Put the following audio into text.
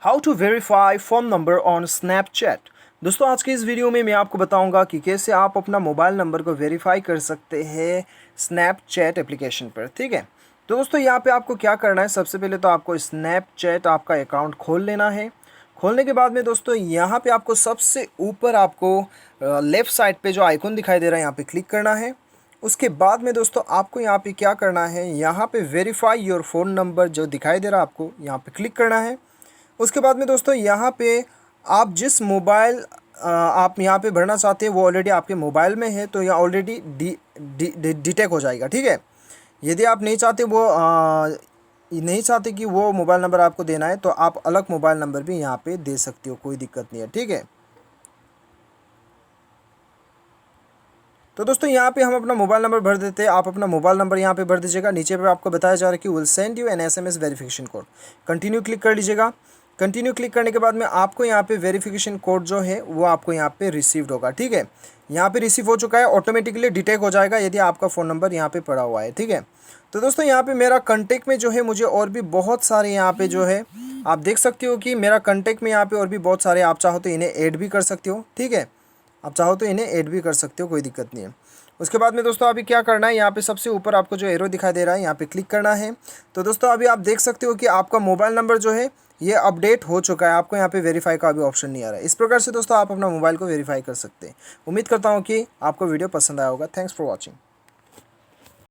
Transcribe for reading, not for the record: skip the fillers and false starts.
How to verify phone number on Snapchat. दोस्तों आज की इस वीडियो में मैं आपको बताऊंगा कि कैसे आप अपना मोबाइल नंबर को वेरीफाई कर सकते हैं स्नैपचैट एप्लीकेशन पर। ठीक है, तो दोस्तों यहाँ पे आपको क्या करना है, सबसे पहले तो आपको स्नैपचैट आपका अकाउंट खोल लेना है। खोलने के बाद में दोस्तों यहाँ पे आपको सबसे ऊपर आपको लेफ़्ट साइड पे जो आइकॉन दिखाई दे रहा है यहाँ पे क्लिक करना है। उसके बाद में दोस्तों आपको यहाँ पे क्या करना है, यहाँ पे वेरीफाई योर फ़ोन नंबर जो दिखाई दे रहा है आपको यहाँ पे क्लिक करना है। उसके बाद में दोस्तों यहाँ पे आप जिस मोबाइल आप यहाँ पे भरना चाहते हैं वो ऑलरेडी आपके मोबाइल में है, तो यहाँ ऑलरेडी डिटेक्ट हो जाएगा। ठीक है, यदि आप नहीं चाहते नहीं चाहते कि वो मोबाइल नंबर आपको देना है, तो आप अलग मोबाइल नंबर भी यहाँ पे दे सकते हो, कोई दिक्कत नहीं है। ठीक है, तो दोस्तों यहाँ पे हम अपना मोबाइल नंबर भर देते हैं। आप अपना मोबाइल नंबर यहाँ पे भर दीजिएगा। नीचे पे आपको बताया जा रहा है कि will send you an SMS verification code. Continue click कर लीजिएगा। कंटिन्यू क्लिक करने के बाद में आपको यहाँ पे वेरिफिकेशन कोड जो है वो आपको यहाँ पे रिसीव्ड होगा। ठीक है, यहाँ पे रिसीव हो चुका है, ऑटोमेटिकली डिटेक्ट हो जाएगा यदि आपका फ़ोन नंबर यहाँ पे पड़ा हुआ है। ठीक है, तो दोस्तों यहाँ पे मेरा कंटेक्ट में जो है मुझे और भी बहुत सारे यहाँ पे जो है आप देख सकते हो कि मेरा कंटेक्ट में यहाँ पे और भी बहुत सारे, आप चाहो तो इन्हें ऐड भी कर सकते हो। ठीक है, आप चाहो तो इन्हें ऐड भी कर सकते हो, कोई दिक्कत नहीं है। उसके बाद में दोस्तों अभी क्या करना है, यहाँ पे सबसे ऊपर आपको जो एरो दिखाई दे रहा है यहाँ पे क्लिक करना है। तो दोस्तों अभी आप देख सकते हो कि आपका मोबाइल नंबर जो है ये अपडेट हो चुका है, आपको यहाँ पे वेरीफाई का अभी ऑप्शन नहीं आ रहा है। इस प्रकार से दोस्तों आप अपना मोबाइल को वेरीफाई कर सकते हैं। उम्मीद करता हूँ कि आपको वीडियो पसंद आया होगा। Thanks for watching.